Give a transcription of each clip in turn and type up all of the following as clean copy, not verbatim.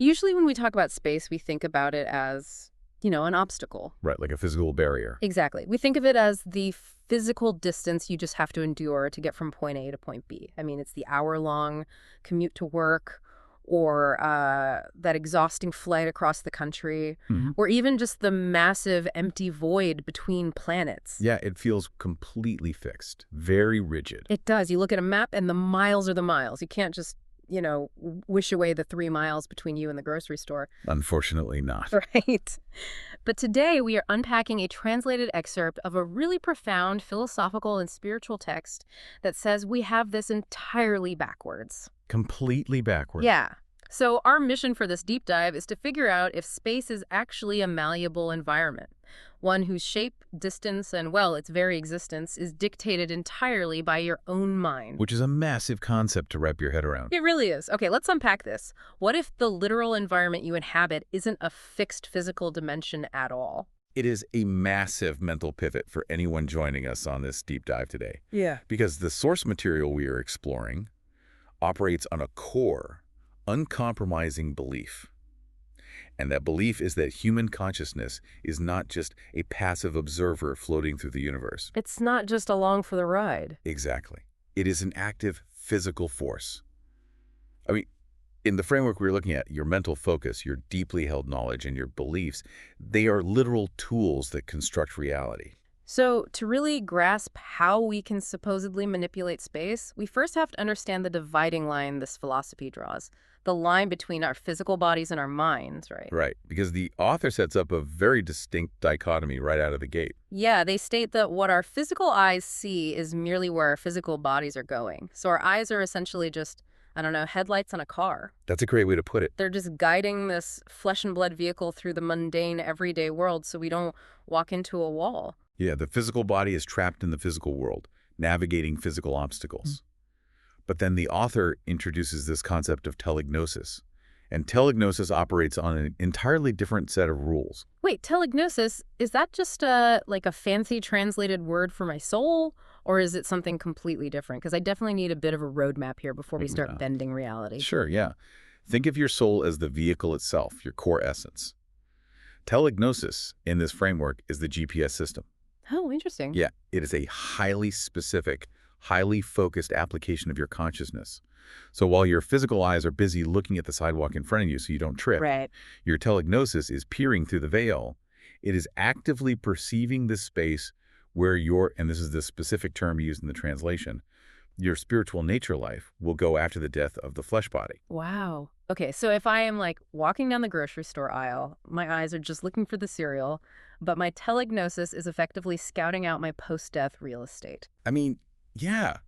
Usually when we talk about space, we think about it as, an obstacle. Right, like a physical barrier. Exactly. We think of it as the physical distance you just have to endure to get from point A to point B. I mean, it's the hour-long commute to work, or that exhausting flight across the country, or even just the massive empty void between planets. Yeah, it feels completely fixed, very rigid. It does. You look at a map and the miles are the miles. You can't just, wish away the 3 miles between you and the grocery store. Unfortunately not. Right. But today we are unpacking a translated excerpt of a really profound philosophical and spiritual text that says we have this entirely backwards. Completely backwards. Yeah. So our mission for this deep dive is to figure out if space is actually a malleable environment, one whose shape, distance, and, well, its very existence is dictated entirely by your own mind. Which is a massive concept to wrap your head around. It really is. Okay, let's unpack this. What if the literal environment you inhabit isn't a fixed physical dimension at all? It is a massive mental pivot for anyone joining us on this deep dive today. Yeah. Because the source material we are exploring operates on a core, uncompromising belief. And that belief is that human consciousness is not just a passive observer floating through the universe. It's not just along for the ride. Exactly. It is an active physical force. I mean, in the framework we're looking at, your mental focus, your deeply held knowledge, and your beliefs, they are literal tools that construct reality. So to really grasp how we can supposedly manipulate space, we first have to understand the dividing line this philosophy draws, the line between our physical bodies and our minds, right? Right, because the author sets up a very distinct dichotomy right out of the gate. Yeah, they state that what our physical eyes see is merely where our physical bodies are going. So our eyes are essentially just, headlights on a car. That's a great way to put it. They're just guiding this flesh and blood vehicle through the mundane, everyday world so we don't walk into a wall. Yeah, the physical body is trapped in the physical world, navigating physical obstacles. But then the author introduces this concept of telegnosis. And telegnosis operates on an entirely different set of rules. Wait, telegnosis, is that just like a fancy translated word for my soul? Or is it something completely different? Because I definitely need a bit of a roadmap here before we start bending reality. Sure, yeah. Think of your soul as the vehicle itself, your core essence. Telegnosis, in this framework, is the GPS system. Oh, interesting. Yeah, it is a highly specific, highly focused application of your consciousness. So while your physical eyes are busy looking at the sidewalk in front of you so you don't trip, Right. your telegnosis is peering through the veil. It is actively perceiving the space where and this is the specific term used in the translation, your spiritual nature life will go after the death of the flesh body. Wow. Okay, so if I am walking down the grocery store aisle, my eyes are just looking for the cereal, but my telegnosis is effectively scouting out my post-death real estate. I mean, yeah,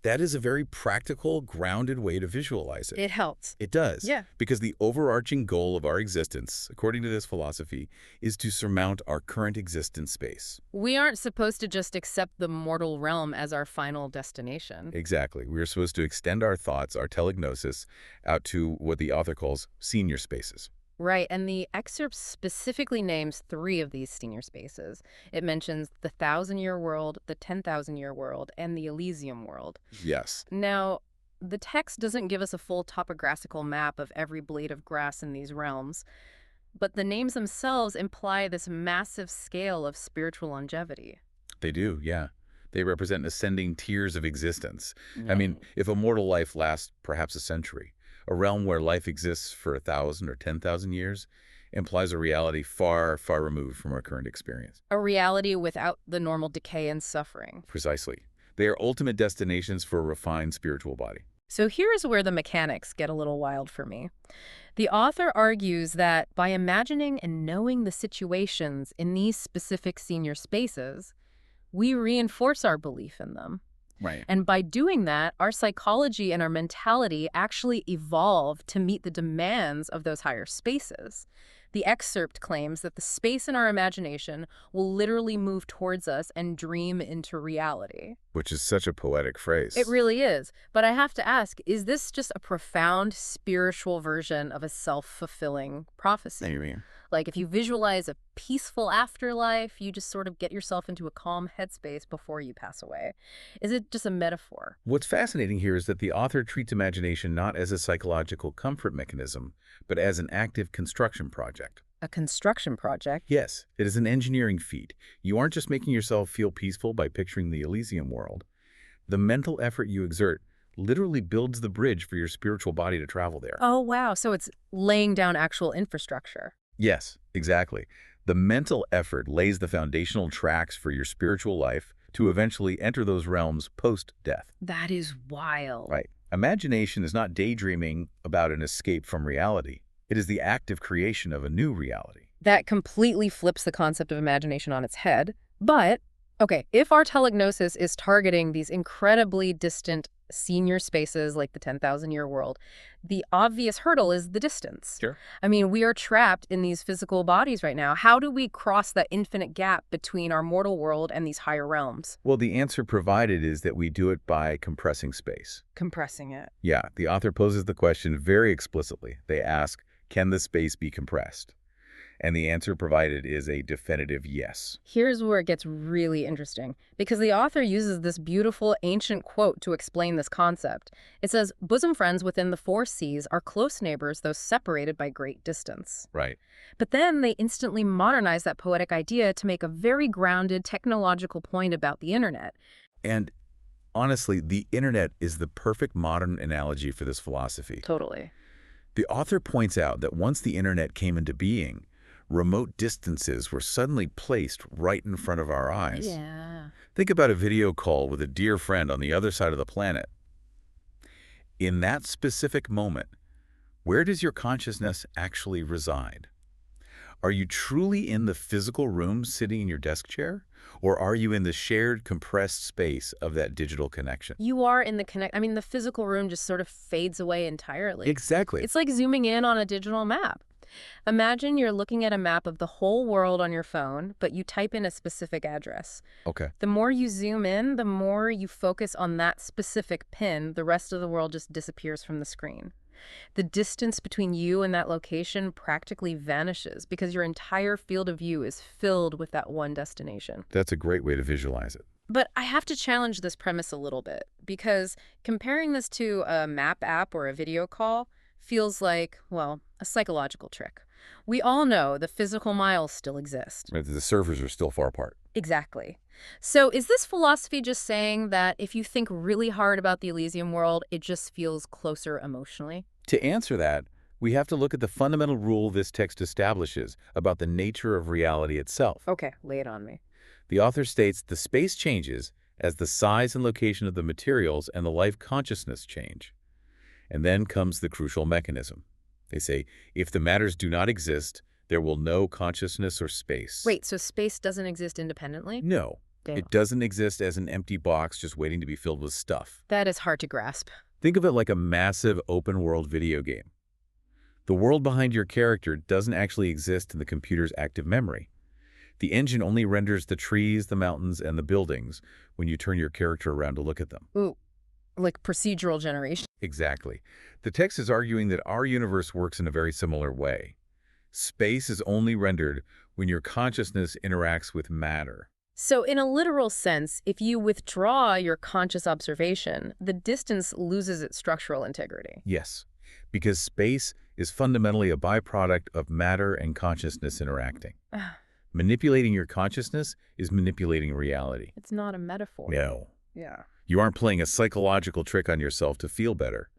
that is a very practical, grounded way to visualize it. It helps. It does. Yeah. Because the overarching goal of our existence, according to this philosophy, is to surmount our current existence space. We aren't supposed to just accept the mortal realm as our final destination. Exactly. We are supposed to extend our thoughts, our telegnosis, out to what the author calls senior spaces. Right, and the excerpt specifically names 3 of these senior spaces. It mentions the 1,000-year world, the 10,000-year world, and the Elysium world. Yes. Now, the text doesn't give us a full topographical map of every blade of grass in these realms, but the names themselves imply this massive scale of spiritual longevity. They do, yeah. They represent ascending tiers of existence. I mean, if a mortal life lasts perhaps a century, a realm where life exists for 1,000 or 10,000 years implies a reality far, far removed from our current experience. A reality without the normal decay and suffering. Precisely. They are ultimate destinations for a refined spiritual body. So here's where the mechanics get a little wild for me. The author argues that by imagining and knowing the situations in these specific senior spaces, we reinforce our belief in them. Right. And by doing that, our psychology and our mentality actually evolve to meet the demands of those higher spaces. The excerpt claims that the space in our imagination will literally move towards us and dream into reality. Which is such a poetic It phrase. really is. But I have to ask, is this just a profound spiritual version of a self-fulfilling What do prophecy? you mean? Like if you visualize a peaceful afterlife, you just sort of get yourself into a calm headspace before you pass away. Is it just a metaphor? What's fascinating here is that the author treats imagination not as a psychological comfort mechanism, but as an active construction project. A construction project? Yes, it is an engineering feat. You aren't just making yourself feel peaceful by picturing the Elysium world. The mental effort you exert literally builds the bridge for your spiritual body to travel there. Oh, wow. So it's laying down actual infrastructure. Yes, exactly. The mental effort lays the foundational tracks for your spiritual life to eventually enter those realms post-death. That is wild. Right. Imagination is not daydreaming about an escape from reality. It is the active creation of a new reality. That completely flips the concept of imagination on its head. But, okay, if our telegnosis is targeting these incredibly distant senior spaces like the 10,000-year world, the obvious hurdle is the distance. Sure. I mean, we are trapped in these physical bodies right now. How do we cross that infinite gap between our mortal world and these higher realms? Well, the answer provided is that we do it by compressing space. Compressing it. Yeah, the author poses the question very explicitly. They ask, can the space be compressed? And the answer provided is a definitive yes. Here's where it gets really interesting, because the author uses this beautiful ancient quote to explain this concept. It says, bosom friends within the four seas are close neighbors, though separated by great distance. Right. But then they instantly modernize that poetic idea to make a very grounded technological point about the internet. And honestly, the internet is the perfect modern analogy for this philosophy. Totally. The author points out that once the internet came into being, remote distances were suddenly placed right in front of our eyes. Yeah. Think about a video call with a dear friend on the other side of the planet. In that specific moment, where does your consciousness actually reside? Are you truly in the physical room sitting in your desk chair? Or are you in the shared compressed space of that digital connection? You are in the physical room just sort of fades away entirely. Exactly. It's like zooming in on a digital map. Imagine you're looking at a map of the whole world on your phone, but you type in a specific address. Okay. The more you zoom in, the more you focus on that specific pin, the rest of the world just disappears from the screen. The distance between you and that location practically vanishes because your entire field of view is filled with that one destination. That's a great way to visualize it. But I have to challenge this premise a little bit, because comparing this to a map app or a video call feels like, well, a psychological trick. We all know the physical miles still exist. Right, the servers are still far apart. Exactly. So is this philosophy just saying that if you think really hard about the Elysium world, it just feels closer emotionally? To answer that, we have to look at the fundamental rule this text establishes about the nature of reality itself. Okay, lay it on me. The author states the space changes as the size and location of the materials and the life consciousness change. And then comes the crucial mechanism. They say, if the matters do not exist, there will no consciousness or space. Wait, so space doesn't exist independently? No, Damn. it doesn't exist as an empty box just waiting to be filled with stuff. That is hard to grasp. Think of it like a massive open-world video game. The world behind your character doesn't actually exist in the computer's active memory. The engine only renders the trees, the mountains, and the buildings when you turn your character around to look at them. Ooh, like procedural generation. Exactly. The text is arguing that our universe works in a very similar way. Space is only rendered when your consciousness interacts with matter. So in a literal sense, if you withdraw your conscious observation, the distance loses its structural integrity. Yes, because space is fundamentally a byproduct of matter and consciousness interacting. Manipulating your consciousness is manipulating reality. It's not a metaphor. No. Yeah. You aren't playing a psychological trick on yourself to feel better.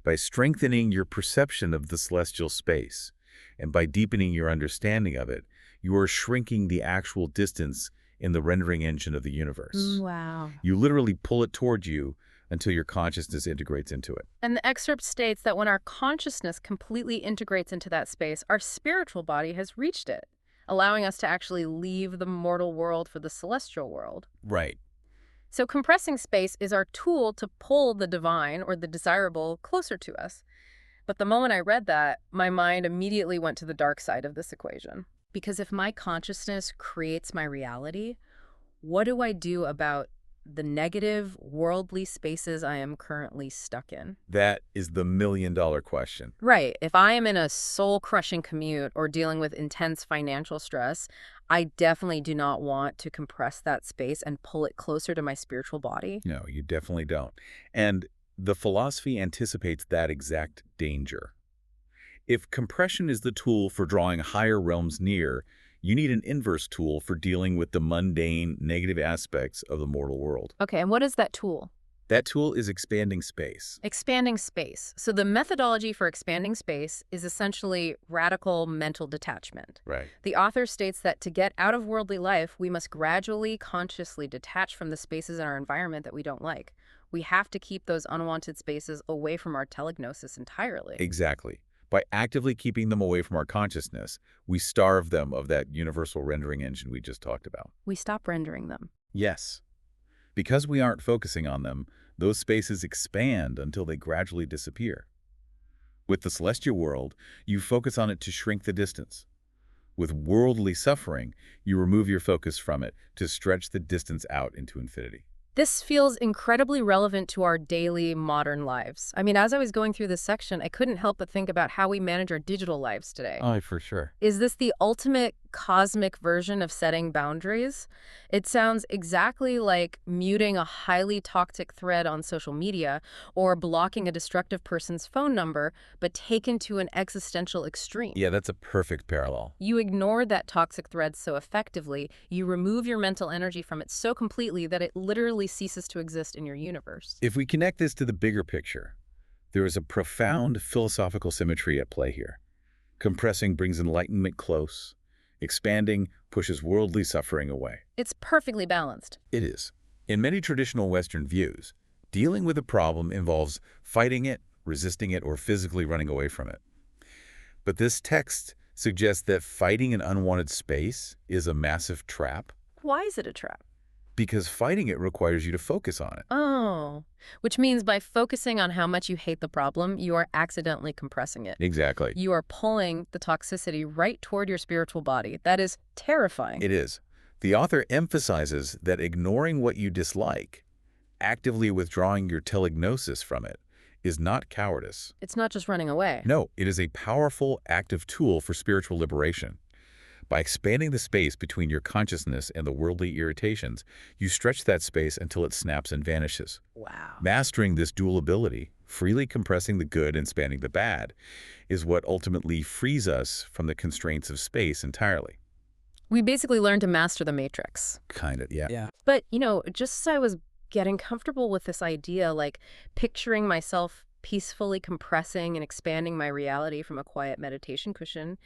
By strengthening your perception of the celestial space, and by deepening your understanding of it, you are shrinking the actual distance in the rendering engine of the universe. Wow. You literally pull it toward you until your consciousness integrates into it. And the excerpt states that when our consciousness completely integrates into that space, our spiritual body has reached it, allowing us to actually leave the mortal world for the celestial world. Right. So compressing space is our tool to pull the divine or the desirable closer to us. But the moment I read that, my mind immediately went to the dark side of this equation. Because if my consciousness creates my reality, what do I do about the negative, worldly spaces I am currently stuck in? That is the million-dollar question. Right. If I am in a soul-crushing commute or dealing with intense financial stress, I definitely do not want to compress that space and pull it closer to my spiritual body. No, you definitely don't. And the philosophy anticipates that exact danger. If compression is the tool for drawing higher realms near, you need an inverse tool for dealing with the mundane, negative aspects of the mortal world. Okay, and what is that tool? That tool is expanding space. Expanding space. So the methodology for expanding space is essentially radical mental detachment. Right. The author states that to get out of worldly life, we must gradually, consciously detach from the spaces in our environment that we don't like. We have to keep those unwanted spaces away from our telegnosis entirely. Exactly. By actively keeping them away from our consciousness, we starve them of that universal rendering engine we just talked about. We stop rendering them. Yes. Because we aren't focusing on them, those spaces expand until they gradually disappear. With the celestial world, you focus on it to shrink the distance. With worldly suffering, you remove your focus from it to stretch the distance out into infinity. This feels incredibly relevant to our daily modern lives. I mean, as I was going through this section, I couldn't help but think about how we manage our digital lives today. Oh, for sure. Is this the ultimate cosmic version of setting boundaries? It sounds exactly like muting a highly toxic thread on social media or blocking a destructive person's phone number, but taken to an existential extreme. Yeah, that's a perfect parallel. You ignore that toxic thread so effectively, you remove your mental energy from it so completely that it literally ceases to exist in your universe. If we connect this to the bigger picture, there is a profound philosophical symmetry at play here. Compressing brings enlightenment close. Expanding pushes worldly suffering away. It's perfectly balanced. It is. In many traditional Western views, dealing with a problem involves fighting it, resisting it, or physically running away from it. But this text suggests that fighting an unwanted space is a massive trap Why is it a trap? because fighting it requires you to focus on it. Oh, which means by focusing on how much you hate the problem, you are accidentally compressing it. Exactly. You are pulling the toxicity right toward your spiritual body. That is terrifying. It is. The author emphasizes that ignoring what you dislike, actively withdrawing your telegnosis from it, is not cowardice. It's not just running away. No, it is a powerful, active tool for spiritual liberation. By expanding the space between your consciousness and the worldly irritations, you stretch that space until it snaps and vanishes. Wow. Mastering this dual ability, freely compressing the good and expanding the bad, is what ultimately frees us from the constraints of space entirely. We basically learn to master the matrix. Kind of, yeah. Yeah. But, just as I was getting comfortable with this idea, like picturing myself peacefully compressing and expanding my reality from a quiet meditation cushion,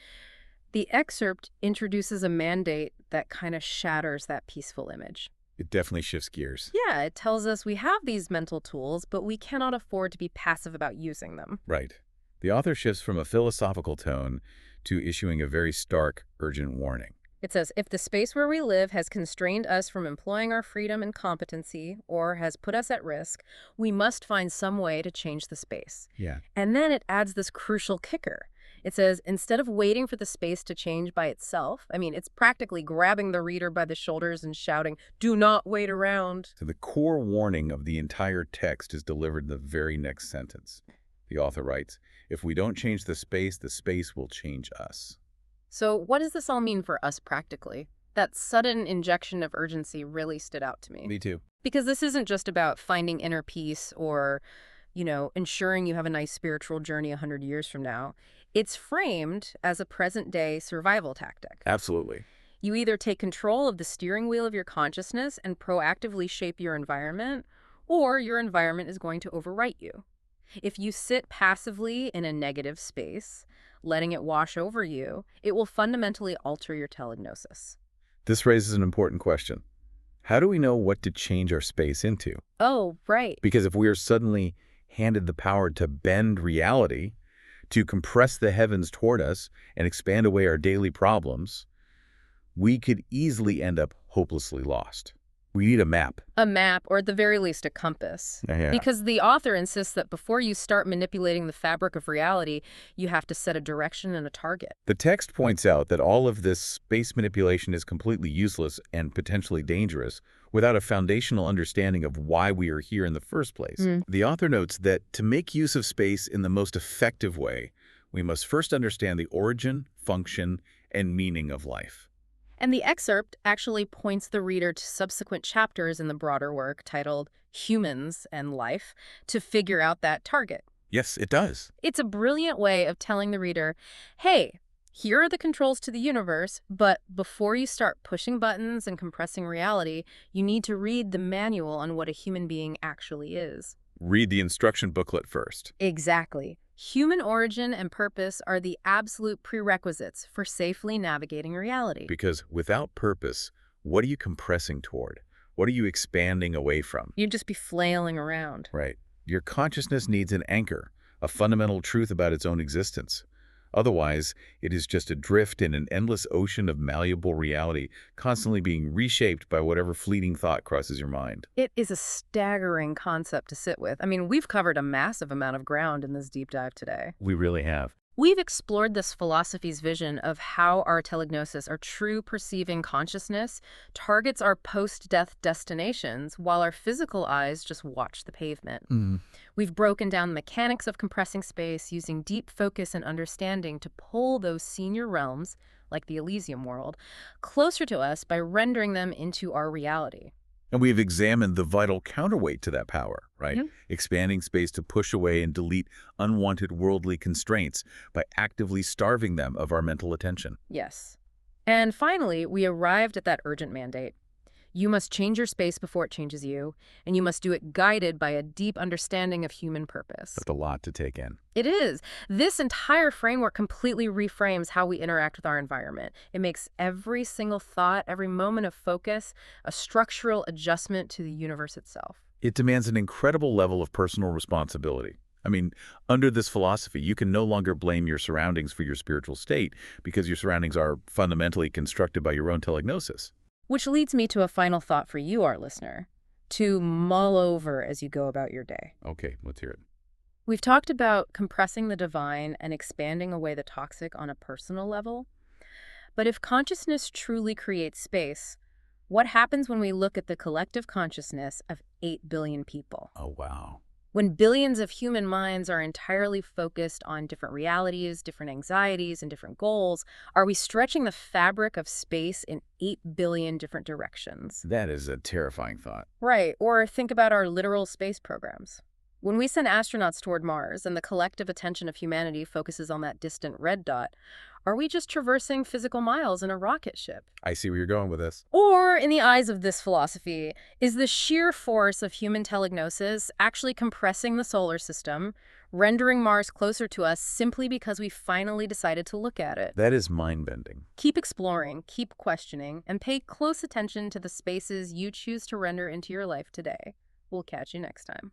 the excerpt introduces a mandate that kind of shatters that peaceful image. It definitely shifts gears. Yeah, it tells us we have these mental tools, but we cannot afford to be passive about using them. Right. The author shifts from a philosophical tone to issuing a very stark, urgent warning. It says, if the space where we live has constrained us from employing our freedom and competency or has put us at risk, we must find some way to change the space. Yeah. And then it adds this crucial kicker. It says, instead of waiting for the space to change by itself, it's practically grabbing the reader by the shoulders and shouting, do not wait around. So the core warning of the entire text is delivered in the very next sentence. The author writes, if we don't change the space will change us. So what does this all mean for us practically? That sudden injection of urgency really stood out to me. Me too. Because this isn't just about finding inner peace or, ensuring you have a nice spiritual journey 100 years from now. It's framed as a present-day survival tactic. Absolutely. You either take control of the steering wheel of your consciousness and proactively shape your environment, or your environment is going to overwrite you. If you sit passively in a negative space, letting it wash over you, it will fundamentally alter your telegnosis. This raises an important question. How do we know what to change our space into? Oh, right. Because if we are suddenly handed the power to bend reality, to compress the heavens toward us and expand away our daily problems, we could easily end up hopelessly lost. We need a map. A map, or at the very least, a compass. Yeah. Because the author insists that before you start manipulating the fabric of reality, you have to set a direction and a target. The text points out that all of this space manipulation is completely useless and potentially dangerous without a foundational understanding of why we are here in the first place. The author notes that to make use of space in the most effective way, we must first understand the origin, function, and meaning of life. And the excerpt actually points the reader to subsequent chapters in the broader work titled Humans and Life to figure out that target. Yes, it does. It's a brilliant way of telling the reader, hey, here are the controls to the universe, but before you start pushing buttons and compressing reality, you need to read the manual on what a human being actually is. Read the instruction booklet first. Exactly. Human origin and purpose are the absolute prerequisites for safely navigating reality. Because without purpose, what are you compressing toward? What are you expanding away from? You'd just be flailing around. Right. Your consciousness needs an anchor, a fundamental truth about its own existence. Otherwise, it is just adrift in an endless ocean of malleable reality, constantly being reshaped by whatever fleeting thought crosses your mind. It is a staggering concept to sit with. I mean, we've covered a massive amount of ground in this deep dive today. We really have. We've explored this philosophy's vision of how our telegnosis, our true perceiving consciousness, targets our post-death destinations while our physical eyes just watch the pavement. We've broken down the mechanics of compressing space using deep focus and understanding to pull those senior realms, like the Elysium world, closer to us by rendering them into our reality. And we've examined the vital counterweight to that power, right? Expanding space to push away and delete unwanted worldly constraints by actively starving them of our mental attention. Yes. And finally, we arrived at that urgent mandate. You must change your space before it changes you, and you must do it guided by a deep understanding of human purpose. That's a lot to take in. It is. This entire framework completely reframes how we interact with our environment. It makes every single thought, every moment of focus, a structural adjustment to the universe itself. It demands an incredible level of personal responsibility. I mean, under this philosophy, you can no longer blame your surroundings for your spiritual state because your surroundings are fundamentally constructed by your own telegnosis. Which leads me to a final thought for you, our listener, to mull over as you go about your day. Okay, let's hear it. We've talked about compressing the divine and expanding away the toxic on a personal level. But if consciousness truly creates space, what happens when we look at the collective consciousness of 8 billion people? Oh, wow. When billions of human minds are entirely focused on different realities, different anxieties, and different goals, are we stretching the fabric of space in 8 billion different directions? That is a terrifying thought. Right, or think about our literal space programs. When we send astronauts toward Mars and the collective attention of humanity focuses on that distant red dot, are we just traversing physical miles in a rocket ship? I see where you're going with this. Or, in the eyes of this philosophy, is the sheer force of human telegnosis actually compressing the solar system, rendering Mars closer to us simply because we finally decided to look at it? That is mind-bending. Keep exploring, keep questioning, and pay close attention to the spaces you choose to render into your life today. We'll catch you next time.